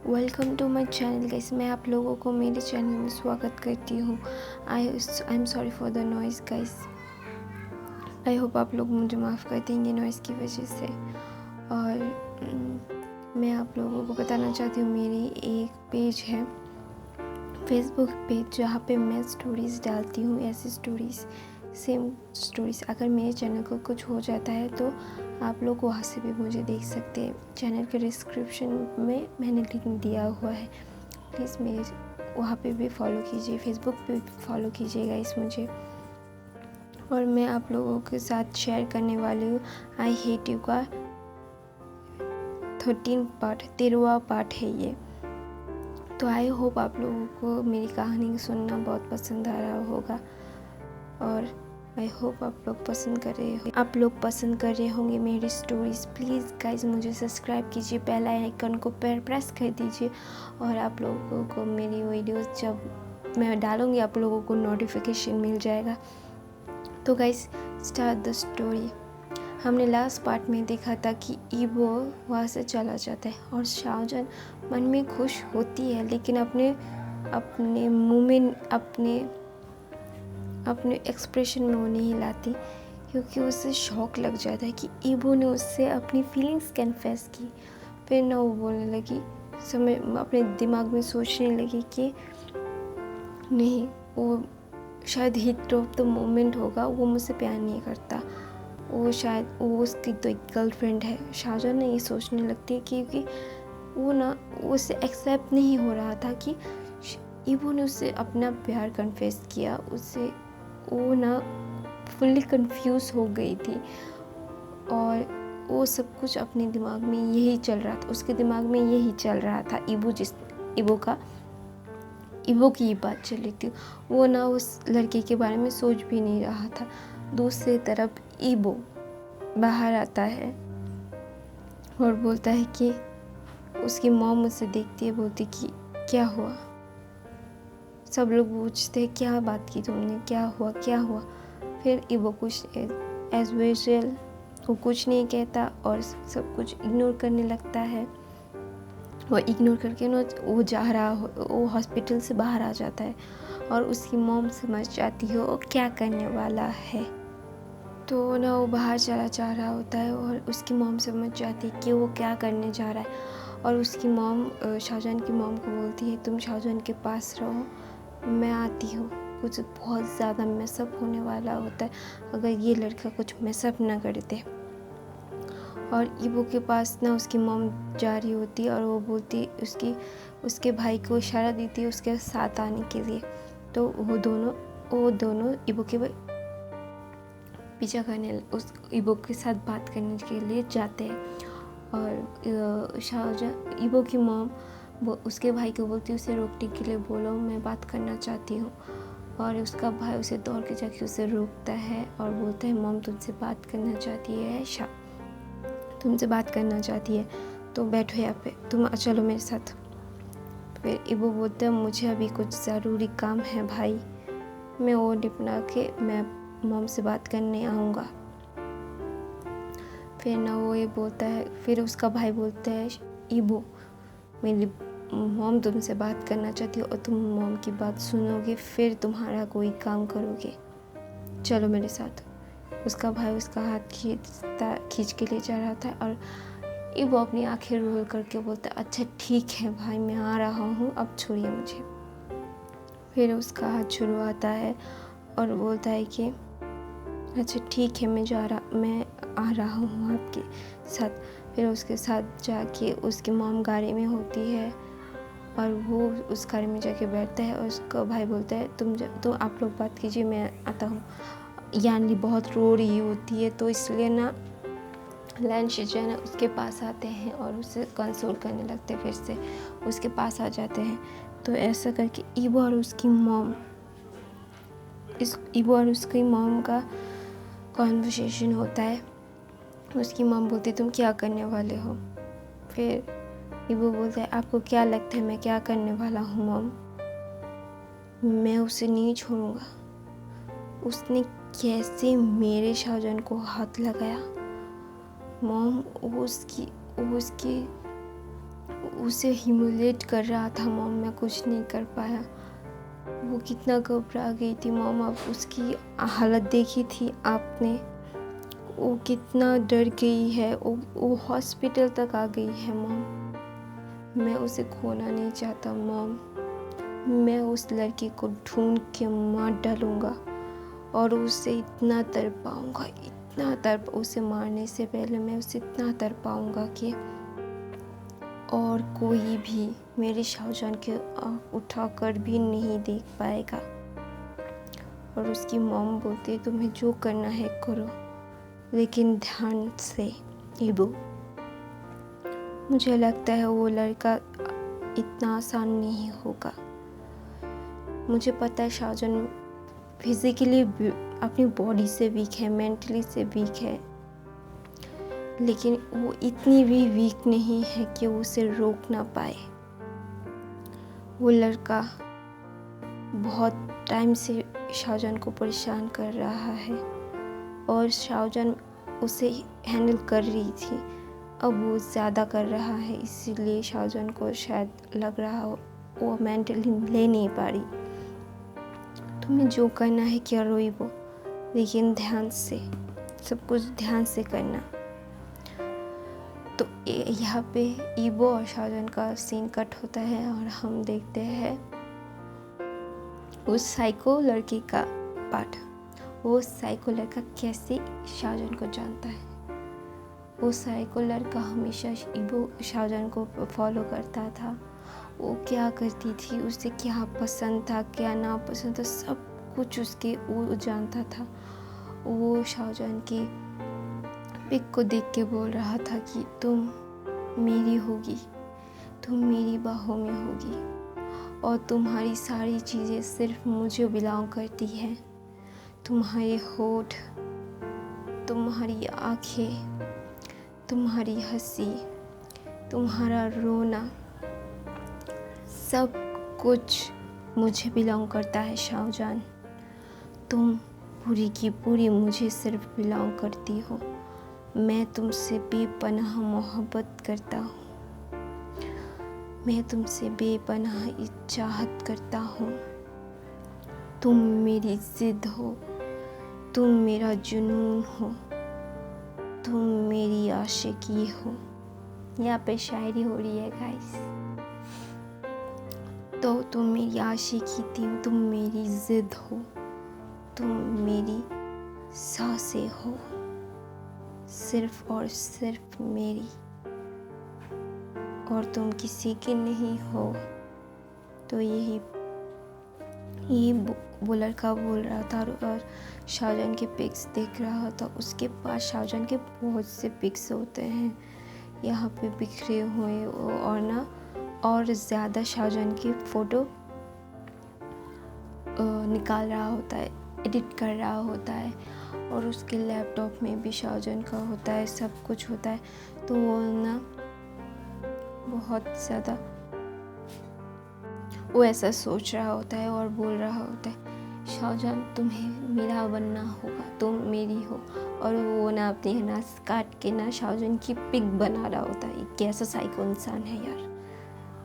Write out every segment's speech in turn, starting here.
Welcome to my channel guys. मैं आप लोगों को मेरे चैनल में स्वागत करती हूँ। I am sorry for the noise guys. I hope आप लोग मुझे माफ़ कर देंगे नॉइज़ की वजह से। और मैं आप लोगों को बताना चाहती हूँ, मेरी एक पेज है फेसबुक पेज जहाँ पे मैं स्टोरीज़ डालती हूँ, ऐसी स्टोरीज़, सेम स्टोरीज़। अगर मेरे चैनल को कुछ हो जाता है तो आप लोग वहाँ से भी मुझे देख सकते हैं। चैनल के डिस्क्रिप्शन में मैंने लिंक दिया हुआ है, प्लीज़ मेरे वहाँ पे भी फॉलो कीजिए, फेसबुक पे भी फॉलो कीजिएगा इस मुझे। और मैं आप लोगों के साथ शेयर करने वाली हूँ आई हेट यू का 13वां पार्ट है ये। तो आई होप आप लोगों को मेरी कहानी सुनना बहुत पसंद आ रहा होगा और आई होप आप लोग पसंद कर रहे होंगे मेरी स्टोरीज़। प्लीज़ गाइज मुझे सब्सक्राइब कीजिए, बेल आइकन को प्रेस कर दीजिए और आप लोगों को मेरी वीडियोस जब मैं डालूँगी आप लोगों को नोटिफिकेशन मिल जाएगा। तो गाइज स्टार्ट द स्टोरी। हमने लास्ट पार्ट में देखा था कि ईबो वहाँ से चला जाता है और शाहजहान मन में खुश होती है, लेकिन अपने मुंह में अपने एक्सप्रेशन में वो नहीं लाती, क्योंकि उसे शौक लग जाता है कि ईबो ने उससे अपनी फीलिंग्स कन्फेस की। फिर ना वो बोलने लगी, अपने दिमाग में सोचने लगी कि नहीं, वो शायद हीट ऑफ द मोमेंट होगा, वो मुझसे प्यार नहीं करता, वो शायद वो उसकी तो एक गर्लफ्रेंड है। शाहजहान ने ये सोचने लगती है क्योंकि वो उससे एक्सेप्ट नहीं हो रहा था कि ईबो ने उससे अपना प्यार कन्फेस किया। वो फुल्ली कंफ्यूज हो गई थी और वो सब कुछ अपने दिमाग में यही चल रहा था, उसके दिमाग में यही चल रहा था। ईबो की ये बात चल रही थी, वो उस लड़के के बारे में सोच भी नहीं रहा था। दूसरी तरफ ईबो बाहर आता है और बोलता है कि उसकी मॉम उसे देखती है, बोलती कि क्या हुआ। सब लोग पूछते हैं क्या बात की तुमने, क्या हुआ। फिर ईबो कुछ एज यूजुअल वो कुछ नहीं कहता और सब कुछ इग्नोर करने लगता है। वो इग्नोर करके वो हॉस्पिटल से बाहर आ जाता है और उसकी मॉम समझ जाती है वो क्या करने वाला है। तो वो बाहर चला जा रहा होता है और उसकी मॉम समझ जाती है कि वो क्या करने जा रहा है और उसकी मॉम शाहजहान की मॉम को बोलती है, तुम शाहजहान के पास रहो, मैं आती हूँ। कुछ बहुत ज़्यादा मेसअप होने वाला होता है अगर ये लड़का कुछ मेसअप ना कर दे। और ईबो के पास उसकी मॉम जा रही होती है और वो बोलती उसके भाई को इशारा देती है उसके साथ आने के लिए। तो वो दोनों ईबो के पीछा उस ईबो के साथ बात करने के लिए जाते हैं। और शाहजहान ईबो की मॉम वो उसके भाई को बोलती है उसे रोकने के लिए, बोलो मैं बात करना चाहती हूँ। और उसका भाई उसे दौड़ के जाके उसे रोकता है और बोलता है, मॉम तुमसे बात करना चाहती है, तो बैठो यहाँ पे, तुम चलो मेरे साथ। फिर ईबो बोलता है, मुझे अभी कुछ ज़रूरी काम है भाई, मैं वो निपटा के मैं मॉम से बात करने आऊँगा। फिर वो ये बोलता है, फिर उसका भाई बोलता है, ईबो मेरी मॉम तुमसे बात करना चाहती है और तुम मॉम की बात सुनोगे फिर तुम्हारा कोई काम करोगे, चलो मेरे साथ। उसका भाई उसका हाथ खींच के ले जा रहा था और ईबो अपनी आंखें रोल करके बोलता है, अच्छा ठीक है भाई, मैं आ रहा हूँ, अब छोड़िए मुझे। फिर उसका हाथ छुड़वाता है और बोलता है कि अच्छा ठीक है, मैं आ रहा हूँ आपके साथ। फिर उसके साथ जाके उसकी मॉम गाड़ी में होती है और वो उस गाड़ी में जाके बैठता है और उसका भाई बोलता है, तुम आप लोग बात कीजिए, मैं आता हूँ। यानी बहुत रो रही होती है, तो इसलिए लैंस जो है उसके पास आते हैं और उसे कंसोल करने लगते हैं, फिर से उसके पास आ जाते हैं। तो ऐसा करके ईबो और उसकी मॉम का कॉन्वर्सेशन होता है। उसकी मॉम बोलती है, तुम क्या करने वाले हो। फिर ईबो बोलता है, आपको क्या लगता है मैं क्या करने वाला हूँ मॉम, मैं उसे नहीं छोड़ूंगा। उसने कैसे मेरे शाहजहान को हाथ लगाया मॉम, उसे ह्यूमिलेट कर रहा था। मॉम मैं कुछ नहीं कर पाया। वो कितना घबरा गई थी मॉम, अब उसकी हालत देखी थी आपने। वो कितना डर गई है, वो हॉस्पिटल तक आ गई है मॉम। मैं उसे खोना नहीं चाहता मॉम। मैं उस लड़की को ढूंढ के मार डालूंगा और उसे इतना तड़पाऊंगा, उसे मारने से पहले मैं उसे इतना तड़पाऊंगा कि और कोई भी मेरे शाहजहान के उठाकर भी नहीं देख पाएगा। और उसकी मॉम बोलती है तुम्हें जो करना है करो, लेकिन ध्यान से इबो। मुझे लगता है वो लड़का इतना आसान नहीं होगा। मुझे पता है शाहजहान फिजिकली अपनी बॉडी से वीक है, मेंटली से वीक है, लेकिन वो इतनी भी वीक नहीं है कि वो उसे रोक ना पाए। वो लड़का बहुत टाइम से शाहजहान को परेशान कर रहा है और शाहजहान उसे हैंडल कर रही थी। अब वो ज़्यादा कर रहा है, इसीलिए शाहजहान को शायद लग रहा हो वो मेंटली ले नहीं पा रही। तुम्हें जो करना है करो वो, लेकिन ध्यान से, सब कुछ ध्यान से करना। तो यहाँ पे ईबो और शाहजहान का सीन कट होता है और हम देखते हैं उस साइको लड़की का पार्ट। वो साइको लड़का कैसे शाहजहान को जानता है। वो साइको लड़का हमेशा ईबो शाहजहान को फॉलो करता था। वो क्या करती थी, उसे क्या पसंद था, क्या ना पसंद था, सब कुछ उसके वो जानता था। वो शाहजहान की पिक को देख के बोल रहा था कि तुम मेरी होगी, तुम मेरी बाहों में होगी और तुम्हारी सारी चीज़ें सिर्फ मुझे बिलोंग करती हैं। तुम्हारे होठ, तुम्हारी आँखें, तुम्हारी हंसी, तुम्हारा रोना, सब कुछ मुझे बिलोंग करता है शाहजहान। तुम पूरी की पूरी मुझे सिर्फ बिलोंग करती हो। मैं तुमसे बेपनाह मोहब्बत करता हूँ। मैं तुमसे बेपनाह चाहत करता हूँ। तुम मेरी जिद हो, तुम मेरा जुनून हो, तुम मेरी आशिकी हो। यहाँ पे शायरी हो रही है गाइस। तो तुम मेरी आशिकी थी, तुम मेरी जिद हो, तुम मेरी सांसें हो, सिर्फ और सिर्फ मेरी, और तुम किसी की नहीं हो। तो ये वो लड़का बोल रहा था और शाहजहान के पिक्स देख रहा था। उसके पास शाहजहान के बहुत से पिक्स होते हैं यहाँ पे बिखरे हुए, और ज़्यादा शाहजहान की फ़ोटो निकाल रहा होता है, एडिट कर रहा होता है, और उसके लैपटॉप में भी शाहजहान का होता है, सब कुछ होता है। तो वो ना बहुत ज़्यादा वो ऐसा सोच रहा होता है और बोल रहा होता है शाहजहान तुम्हें मेरा बनना होगा, तुम मेरी हो। और वो ना अपनी नास काट के ना शाहजहान की पिक बना रहा होता है। कैसा साइको इंसान है यार।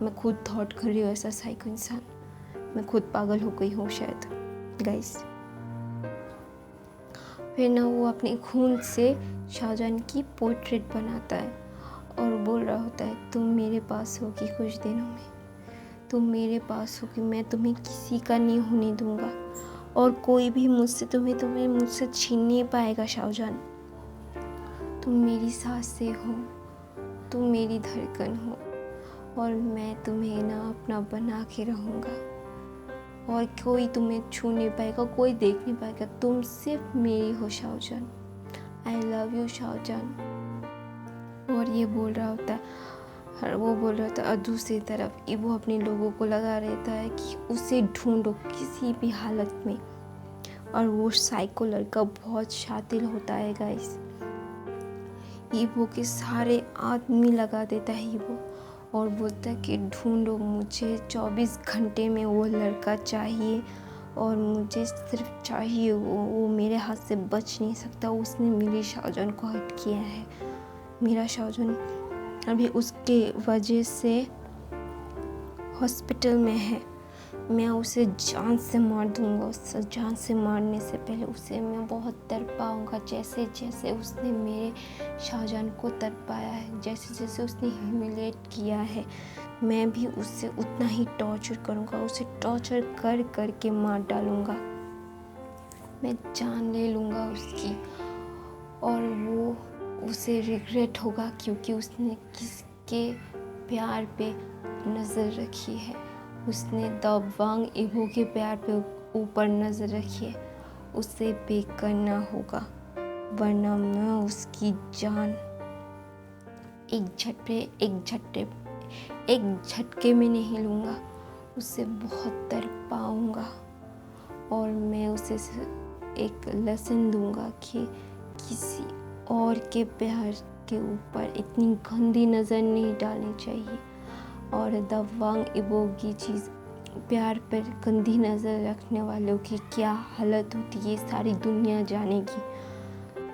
मैं खुद थॉट कर रही हूँ ऐसा साइको इंसान। मैं खुद पागल हो गई हूँ शायद गाइस। फिर ना वो अपने खून से शाहजहान की पोर्ट्रेट बनाता है और बोल रहा होता है तुम मेरे पास होगी कुछ दिनों में, तुम मेरे पास होगी, मैं तुम्हें किसी का नहीं होने दूंगा और कोई भी तुम्हें मुझसे छीन नहीं पाएगा शाहजहान। तुम मेरी सांसें हो, तुम मेरी धड़कन हो और मैं तुम्हें ना अपना बना के रहूँगा और कोई तुम्हें छू नहीं पाएगा, कोई देख नहीं पाएगा, तुम सिर्फ मेरी हो Shah Jahan. I love you Shah Jahan. और ये बोल रहा होता है, वो बोल रहा था, और दूसरी तरफ वो अपने लोगों को लगा रहता है कि उसे ढूंढो किसी भी हालत में। और वो साइको लड़का बहुत शातिर होता है गाइस। ईवो के सारे आदमी लगा देता है ईवो और बोलता है कि ढूंढो मुझे, 24 घंटे में वो लड़का चाहिए और मुझे सिर्फ चाहिए वो मेरे हाथ से बच नहीं सकता। उसने मेरे शाहजहान को हर्ट किया है। मेरा शाहजहान अभी उसके वजह से हॉस्पिटल में है, मैं उसे जान से मार दूंगा। उसे जान से मारने से पहले उसे मैं बहुत तड़पाऊंगा, जैसे जैसे उसने मेरे शाहजहान को तड़पाया है, जैसे जैसे उसने ह्यूमिलेट किया है, मैं भी उससे उतना ही टॉर्चर करूंगा। उसे टॉर्चर कर कर के मार डालूंगा, मैं जान ले लूँगा उसकी। और वो उसे रिग्रेट होगा क्योंकि उसने किसके प्यार पे नज़र रखी है। उसने द वांग इबो के प्यार पे ऊपर नज़र रखी है। उसे पे करना होगा, वरना मैं उसकी जान एक झटके में नहीं लूँगा। उसे बहुत तड़पाऊँगा और मैं उसे एक लेसन दूँगा कि किसी और के प्यार के ऊपर इतनी गंदी नज़र नहीं डालनी चाहिए। और द वांग इबो की चीज़, प्यार पर गंदी नज़र रखने वालों की क्या हालत होती है सारी दुनिया जानेगी।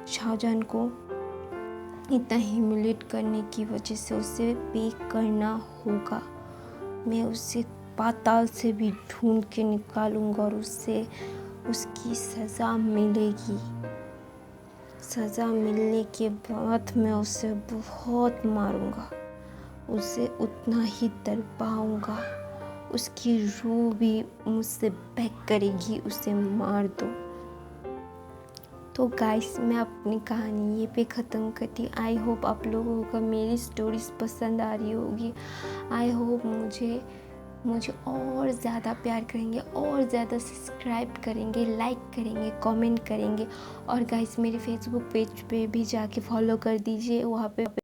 शाहजहान को इतना ह्यूमिलेट करने की वजह से उसे पे करना होगा। मैं उसे पाताल से भी ढूंढ के निकालूंगा और उससे उसकी सज़ा मिलेगी। सज़ा मिलने के बाद मैं उसे बहुत मारूंगा, उसे उतना ही तड़पाऊंगा, उसकी रूह भी मुझसे बेग करेगी उसे मार दो। तो गाइस, मैं अपनी कहानी ये पे ख़त्म करती। आई होप आप लोगों को मेरी स्टोरीज पसंद आ रही होगी। आई होप मुझे और ज़्यादा प्यार करेंगे, और ज़्यादा सब्सक्राइब करेंगे, लाइक करेंगे, कमेंट करेंगे। और गाइस, मेरे फेसबुक पेज पे भी जाके फॉलो कर दीजिए, वहाँ पे